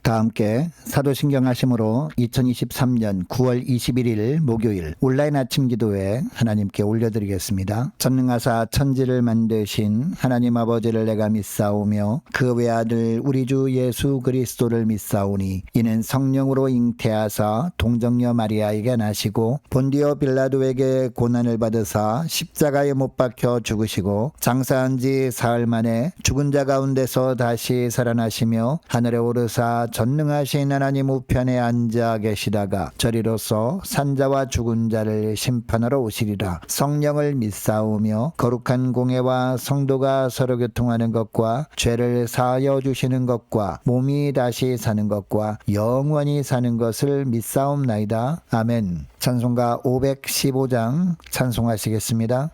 다 함께 사도신경 하심으로 2023년 9월 21일 목요일 온라인 아침 기도회 하나님께 올려드리겠습니다. 전능하사 천지를 만드신 하나님 아버지를 내가 믿사오며 그 외아들 우리 주 예수 그리스도를 믿사오니 이는 성령으로 잉태하사 동정녀 마리아에게 나시고 본디오 빌라도에게 고난을 받으사 십자가에 못 박혀 죽으시고 장사한 지 사흘 만에 죽은 자 가운데서 다시 살아나시며 하늘에 오르사 전능하신 하나님 우편에 앉아 계시다가 저리로서 산자와 죽은 자를 심판하러 오시리라. 성령을 믿사오며 거룩한 공회와 성도가 서로 교통하는 것과 죄를 사하여 주시는 것과 몸이 다시 사는 것과 영원히 사는 것을 믿사옵나이다. 아멘. 찬송가 515장 찬송하시겠습니다.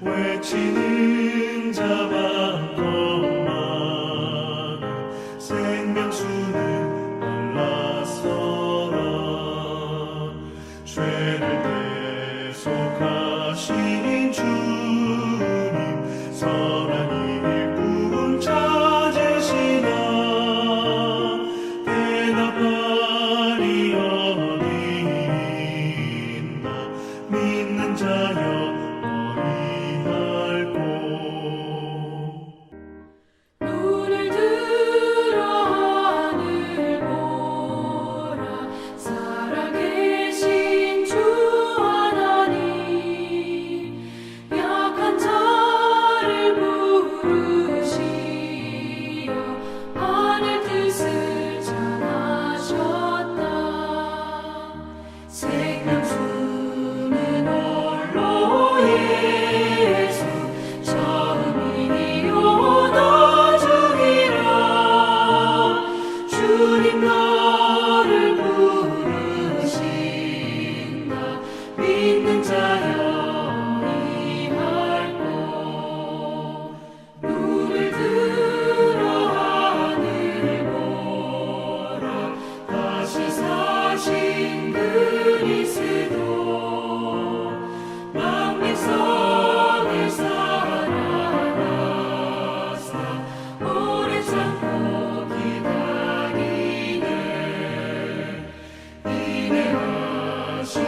외치는 자만 것만은 생명수는 놀라서라. 죄를 대속하신 주님 선한 일꾼 찾으시나. 대답하리 어디있나. 믿는 자여 믿는 자여 이할고. 눈을 들어 하늘 보라. 다시 사신 그리스도 만백성을 살아나사 오래 참고 기다리네. 인내하신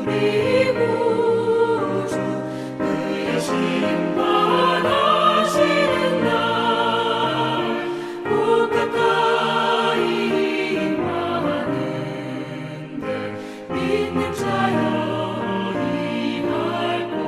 우리 구주 그의 심판하시는 날 곧 가까이 임하는데 믿는 자여 이할고.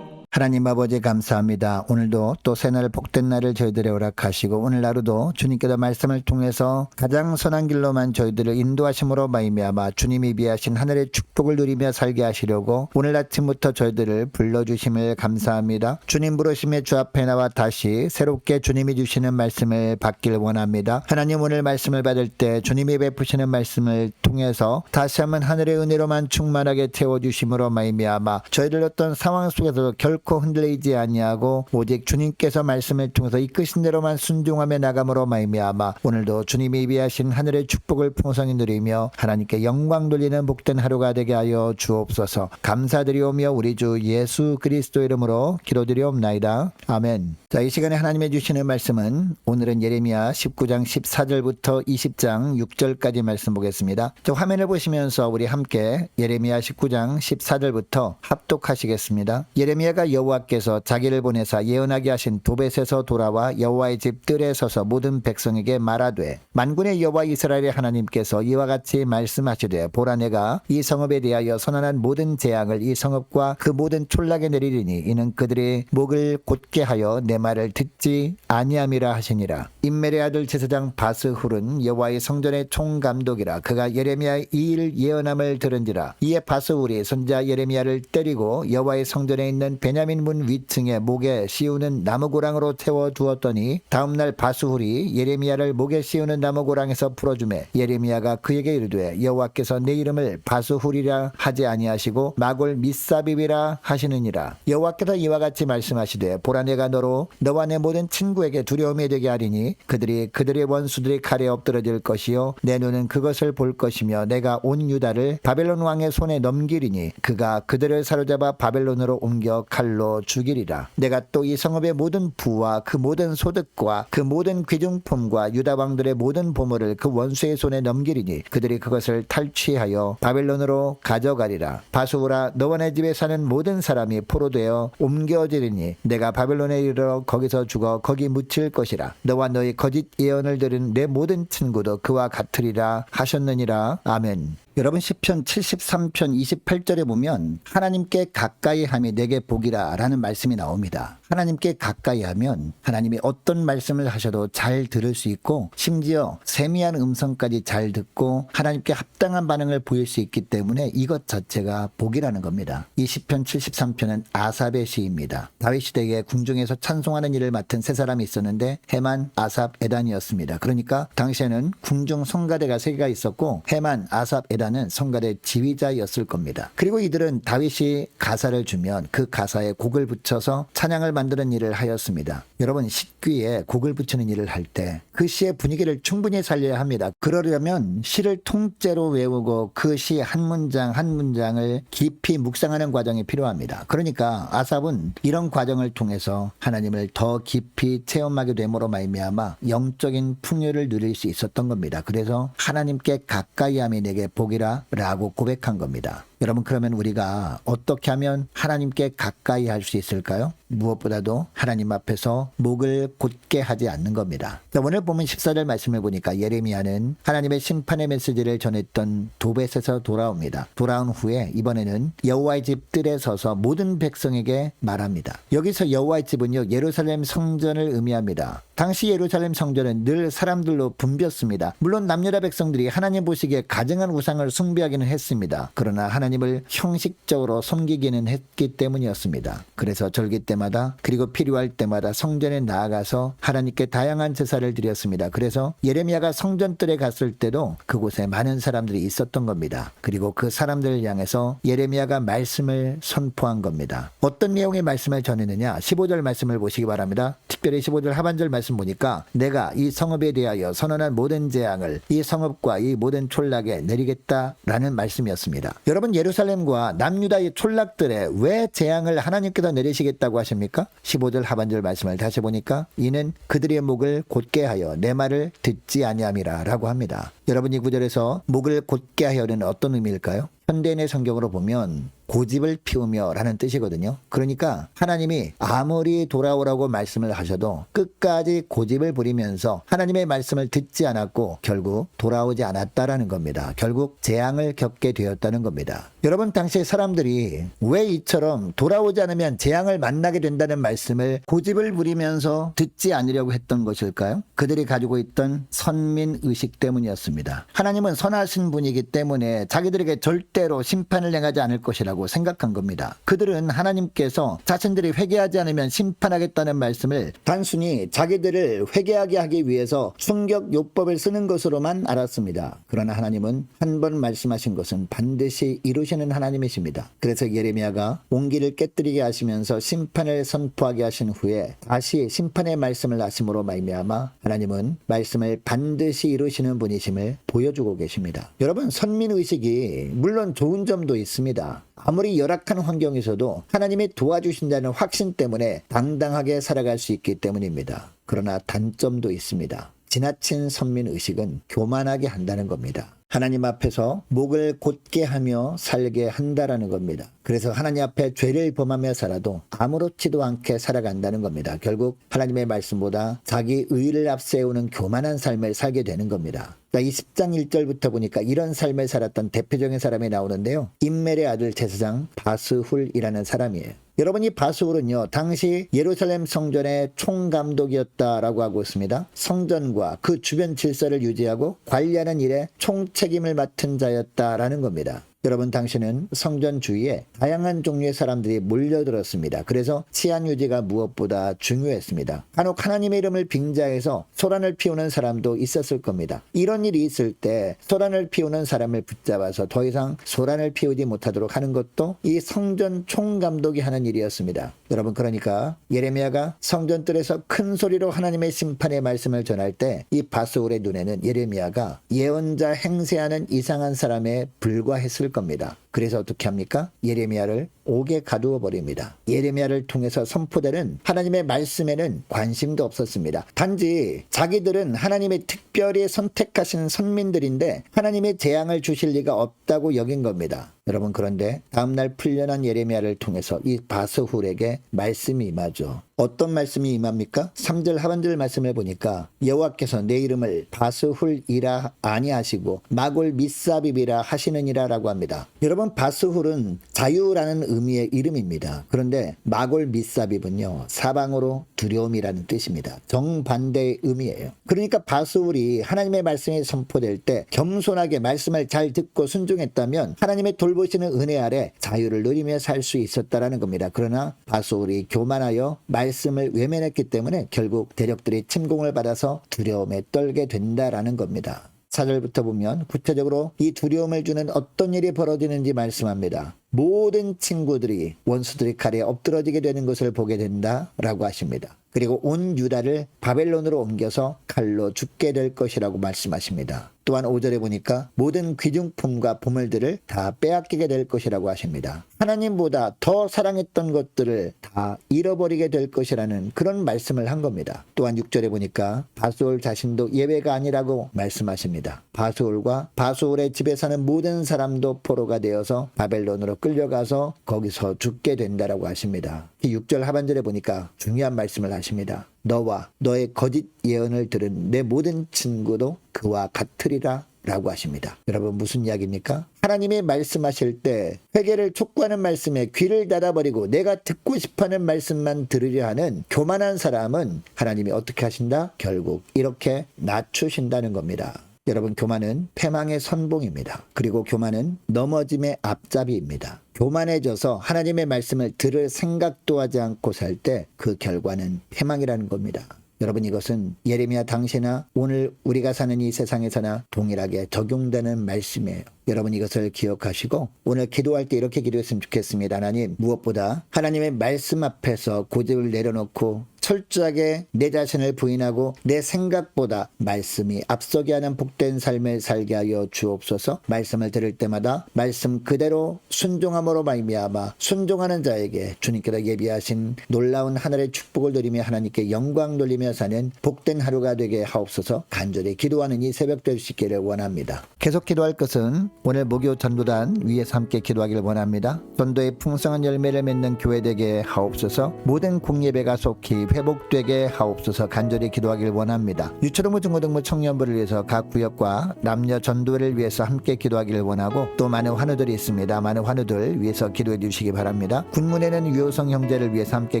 하나님 아버지 감사합니다. 오늘도 또 새날 복된 날을 저희들에 허락하시고 오늘 하루도 주님께서 말씀을 통해서 가장 선한 길로만 저희들을 인도하심으로 말미암아 주님이 비하신 하늘의 축복을 누리며 살게 하시려고 오늘 아침부터 저희들을 불러주심을 감사합니다. 주님 부르심에 주 앞에 나와 다시 새롭게 주님이 주시는 말씀을 받길 원합니다. 하나님 오늘 말씀을 받을 때 주님이 베푸시는 말씀을 통해서 다시 한번 하늘의 은혜로만 충만하게 채워주심으로 말미암아 저희들 어떤 상황 속에서도 결코 흔들리지 아니하고 오직 주님께서 말씀을 통해서 이끄신 대로만 순종하며 나감으로 말미암아 오늘도 주님이 예비하신 하늘의 축복을 풍성히 누리며 하나님께 영광 돌리는 복된 하루가 되게 하여 주옵소서. 감사드리오며 우리 주 예수 그리스도 이름으로 기도드리옵나이다. 아멘. 자, 이 시간에 하나님의 주시는 말씀은 오늘은 예레미야 19장 14절부터 20장 6절까지 말씀 보겠습니다. 저 화면을 보시면서 우리 함께 예레미야 19장 14절부터 합독하시겠습니다. 예레미야가 여호와께서 자기를 보내사 예언하게 하신 도벳에서 돌아와 여호와의 집 뜰에 서서 모든 백성에게 말하되 만군의 여호와 이스라엘의 하나님께서 이와 같이 말씀하시되 보라 내가 이 성읍에 대하여 선언한 모든 재앙을 이 성읍과 그 모든 촌락에 내리리니 이는 그들의 목을 곧게 하여 내 말을 듣지 아니함이라 하시니라. 임멜의 아들 제사장 바스훌은 여호와의 성전의 총감독이라. 그가 예레미야의 이 일 예언함을 들은지라. 이에 바스훌이 선자 예레미야를 때리고 여호와의 성전에 있는 베냐민 문 위층에 목에 씌우는 나무고랑으로 태워 두었더니 다음날 바스훌이 예레미야를 목에 씌우는 나무고랑에서 풀어주매 예레미야가 그에게 이르되 여호와께서 내 이름을 바스훌이라 하지 아니하시고 마골 미사빕이라 하시느니라. 여호와께서 이와 같이 말씀하시되 보라 내가 너로 너와 내 모든 친구에게 두려움이 되게 하리니 그들이 그들의 원수들의 칼에 엎드러질 것이요 내 눈은 그것을 볼 것이며 내가 온 유다를 바벨론 왕의 손에 넘기리니 그가 그들을 사로잡아 바벨론으로 옮겨 칼로 죽이리라. 내가 또 이 성읍의 모든 부와 그 모든 소득과 그 모든 귀중품과 유다 왕들의 모든 보물을 그 원수의 손에 넘기리니 그들이 그것을 탈취하여 바벨론으로 가져가리라. 바수라 너와 내 집에 사는 모든 사람이 포로되어 옮겨지리니 내가 바벨론에 이르러 거기서 죽어 거기 묻힐 것이라. 너와 너의 거짓 예언을 들은 내 모든 친구도 그와 같으리라 하셨느니라. 아멘. 여러분 시편 73편 28절에 보면 하나님께 가까이 함이 내게 복이라 라는 말씀이 나옵니다. 하나님께 가까이 하면 하나님이 어떤 말씀을 하셔도 잘 들을 수 있고 심지어 세미한 음성까지 잘 듣고 하나님께 합당한 반응을 보일 수 있기 때문에 이것 자체가 복이라는 겁니다. 이 시편 73편은 아삽의 시입니다. 다윗 시대에 궁중에서 찬송하는 일을 맡은 세 사람이 있었는데 헤만, 아삽, 에단이었습니다. 그러니까 당시에는 궁중 성가대가 세 개가 있었고 헤만, 아삽, 에단은 성가대 지휘자였을 겁니다. 그리고 이들은 다윗이 가사를 주면 그 가사에 곡을 붙여서 찬양을 만드는 일을 하였습니다. 여러분 식귀에 곡을 붙이는 일을 할 때 그 시의 분위기를 충분히 살려야 합니다. 그러려면 시를 통째로 외우고 그 시 한 문장 한 문장을 깊이 묵상하는 과정이 필요합니다. 그러니까 아삽은 이런 과정을 통해서 하나님을 더 깊이 체험하게 됨으로 말미암아 영적인 풍요를 누릴 수 있었던 겁니다. 그래서 하나님께 가까이 함이 내게 복이라 라고 고백한 겁니다. 여러분 그러면 우리가 어떻게 하면 하나님께 가까이 할 수 있을까요? 무엇보다도 하나님 앞에서 목을 곧게 하지 않는 겁니다. 오늘 보면 14절 말씀을 보니까 예레미야는 하나님의 심판의 메시지를 전했던 도벳에서 돌아옵니다. 돌아온 후에 이번에는 여호와의 집 뜰에 서서 모든 백성에게 말합니다. 여기서 여호와의 집은요 예루살렘 성전을 의미합니다. 당시 예루살렘 성전은 늘 사람들로 붐볐습니다. 물론 남유다 백성들이 하나님 보시기에 가증한 우상을 숭배하기는 했습니다. 그러나 하나님을 형식적으로 섬기기는 했기 때문이었습니다. 그래서 절기 때마다 그리고 필요할 때마다 성전에 나아가서 하나님께 다양한 제사를 드렸습니다. 그래서 예레미야가 성전뜰에 갔을 때도 그곳에 많은 사람들이 있었던 겁니다. 그리고 그 사람들을 향해서 예레미야가 말씀을 선포한 겁니다. 어떤 내용의 말씀을 전했느냐? 15절 말씀을 보시기 바랍니다. 특별히 15절 하반절 말씀 보니까 내가 이 성읍에 대하여 선언한 모든 재앙을 이 성읍과 이 모든 촌락에 내리겠다라는 말씀이었습니다. 여러분 예루살렘과 남유다의 촌락들에 왜 재앙을 하나님께서 내리시겠다고 하십니까? 15절 하반절 말씀을 다시 보니까 이는 그들의 목을 곧게 하여 내 말을 듣지 아니함이라 라고 합니다. 여러분 이 구절에서 목을 곧게 하여는 어떤 의미일까요? 현대인의 성경으로 보면 고집을 피우며 라는 뜻이거든요. 그러니까 하나님이 아무리 돌아오라고 말씀을 하셔도 끝까지 고집을 부리면서 하나님의 말씀을 듣지 않았고 결국 돌아오지 않았다라는 겁니다. 결국 재앙을 겪게 되었다는 겁니다. 여러분 당시 사람들이 왜 이처럼 돌아오지 않으면 재앙을 만나게 된다는 말씀을 고집을 부리면서 듣지 않으려고 했던 것일까요? 그들이 가지고 있던 선민의식 때문이었습니다. 하나님은 선하신 분이기 때문에 자기들에게 절대로 심판을 행하지 않을 것이라고 생각한 겁니다. 그들은 하나님께서 자신들이 회개하지 않으면 심판하겠다는 말씀을 단순히 자기들을 회개하게 하기 위해서 충격요법을 쓰는 것으로만 알았습니다. 그러나 하나님은 한 번 말씀하신 것은 반드시 이루시는 하나님이십니다. 그래서 예레미야가 온기를 깨뜨리게 하시면서 심판을 선포하게 하신 후에 다시 심판의 말씀을 하심으로 말미암아 하나님은 말씀을 반드시 이루시는 분이심을 보여주고 계십니다. 여러분 선민의식이 물론 좋은 점도 있습니다. 아무리 열악한 환경에서도 하나님이 도와주신다는 확신 때문에 당당하게 살아갈 수 있기 때문입니다. 그러나 단점도 있습니다. 지나친 선민의식은 교만하게 한다는 겁니다. 하나님 앞에서 목을 곧게 하며 살게 한다라는 겁니다. 그래서 하나님 앞에 죄를 범하며 살아도 아무렇지도 않게 살아간다는 겁니다. 결국 하나님의 말씀보다 자기 의를 앞세우는 교만한 삶을 살게 되는 겁니다. 이 10장 1절부터 보니까 이런 삶을 살았던 대표적인 사람이 나오는데요. 임멜의 아들 제사장 바스훌이라는 사람이에요. 여러분, 이 바스훌은요, 당시 예루살렘 성전의 총감독이었다라고 하고 있습니다. 성전과 그 주변 질서를 유지하고 관리하는 일에 총책임을 맡은 자였다라는 겁니다. 여러분, 당시는 성전 주위에 다양한 종류의 사람들이 몰려들었습니다. 그래서 치안 유지가 무엇보다 중요했습니다. 간혹 하나님의 이름을 빙자해서 소란을 피우는 사람도 있었을 겁니다. 이런 일이 있을 때 소란을 피우는 사람을 붙잡아서 더 이상 소란을 피우지 못하도록 하는 것도 이 성전 총감독이 하는 일이었습니다. 여러분, 그러니까 예레미야가 성전뜰에서 큰 소리로 하나님의 심판의 말씀을 전할 때 이 바스훌의 눈에는 예레미야가 예언자 행세하는 이상한 사람에 불과했을 겁니다. 그래서 어떻게 합니까? 예레미야를 옥에 가두어 버립니다. 예레미야를 통해서 선포되는 하나님의 말씀에는 관심도 없었습니다. 단지 자기들은 하나님의 특별히 선택하신 선민들인데 하나님의 재앙을 주실 리가 없다고 여긴 겁니다. 여러분, 그런데 다음날 풀려난 예레미야를 통해서 이 바스훌에게 말씀이 임하죠. 어떤 말씀이 임합니까? 3절 하반절 말씀을 보니까 여호와께서 내 이름을 바스훌이라 아니하시고 마골 미사빕이라 하시느니라 라고 합니다. 여러분, 바스훌은 자유라는 의미의 이름입니다. 그런데 마골 미사빕은요, 사방으로 두려움이라는 뜻입니다. 정반대의 의미예요. 그러니까 바스훌이 하나님의 말씀이 선포될 때 겸손하게 말씀을 잘 듣고 순종했다면 하나님의 돌보시는 은혜 아래 자유를 누리며 살 수 있었다라는 겁니다. 그러나 바스훌이 교만하여 말씀을 외면했기 때문에 결국 대적들이 침공을 받아서 두려움에 떨게 된다라는 겁니다. 4절부터 보면 구체적으로 이 두려움을 주는 어떤 일이 벌어지는지 말씀합니다. 모든 친구들이 원수들이 칼에 엎드러지게 되는 것을 보게 된다라고 하십니다. 그리고 온 유다를 바벨론으로 옮겨서 칼로 죽게 될 것이라고 말씀하십니다. 또한 5절에 보니까 모든 귀중품과 보물들을 다 빼앗기게 될 것이라고 하십니다. 하나님보다 더 사랑했던 것들을 다 잃어버리게 될 것이라는 그런 말씀을 한 겁니다. 또한 6절에 보니까 바스훌 자신도 예외가 아니라고 말씀하십니다. 바스훌과 바스훌의 집에 사는 모든 사람도 포로가 되어서 바벨론으로 끌려가서 거기서 죽게 된다라고 하십니다. 6절 하반절에 보니까 중요한 말씀을 하십니다. 너와 너의 거짓 예언을 들은 내 모든 친구도 그와 같으리라 라고 하십니다. 여러분, 무슨 이야기입니까? 하나님이 말씀하실 때 회개를 촉구하는 말씀에 귀를 닫아버리고 내가 듣고 싶어하는 말씀만 들으려 하는 교만한 사람은 하나님이 어떻게 하신다? 결국 이렇게 낮추신다는 겁니다. 여러분, 교만은 패망의 선봉입니다. 그리고 교만은 넘어짐의 앞잡이입니다. 교만해져서 하나님의 말씀을 들을 생각도 하지 않고 살 때 그 결과는 패망이라는 겁니다. 여러분, 이것은 예레미야 당시나 오늘 우리가 사는 이 세상에서나 동일하게 적용되는 말씀이에요. 여러분, 이것을 기억하시고 오늘 기도할 때 이렇게 기도했으면 좋겠습니다. 하나님, 무엇보다 하나님의 말씀 앞에서 고집을 내려놓고 철저하게 내 자신을 부인하고 내 생각보다 말씀이 앞서게 하는 복된 삶을 살게 하여 주옵소서. 말씀을 들을 때마다 말씀 그대로 순종함으로 말미암아 순종하는 자에게 주님께서 예비하신 놀라운 하늘의 축복을 누리며 하나님께 영광 돌리며 사는 복된 하루가 되게 하옵소서. 간절히 기도하는 이 새벽 될 수 있기를 원합니다. 계속 기도할 것은 오늘 목요 전도단 위에서 함께 기도하기를 원합니다. 전도의 풍성한 열매를 맺는 교회 되게 하옵소서. 모든 공예배가 속히 회복되게 하옵소서. 간절히 기도하기를 원합니다. 유초등부 중고등부 청년부를 위해서 각 구역과 남녀 전도회를 위해서 함께 기도하기를 원하고 또 많은 환우들이 있습니다. 많은 환우들 위해서 기도해 주시기 바랍니다. 군문에는 유효성 형제를 위해서 함께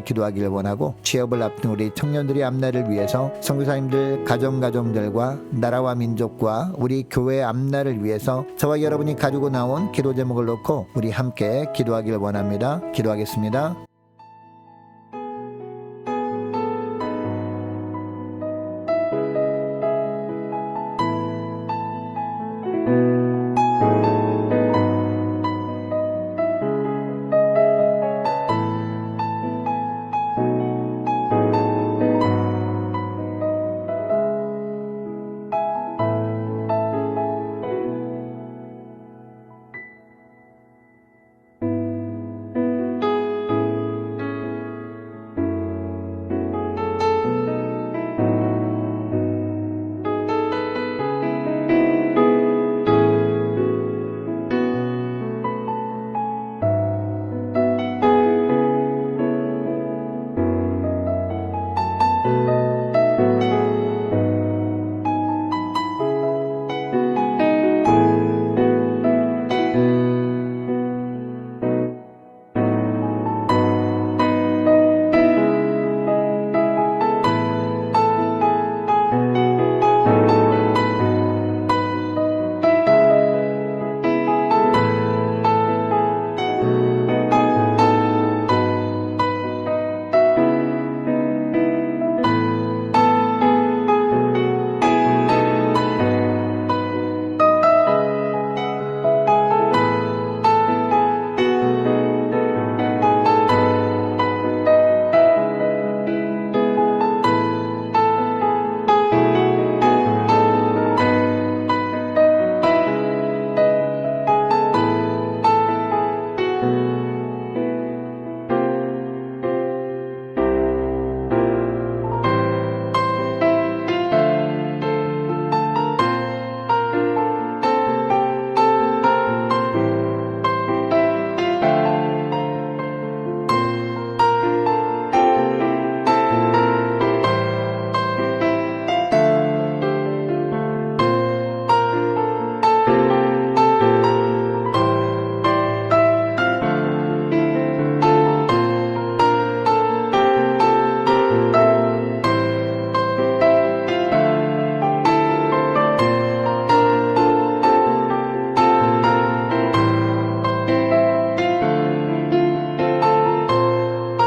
기도하기를 원하고 취업을 앞둔 우리 청년들의 앞날을 위해서 선교사님들 가정들과 나라와 민족과 우리 교회의 앞날을 위해서 저와 여러분이 가지고 나온 기도 제목을 놓고 우리 함께 기도하기를 원합니다. 기도하겠습니다.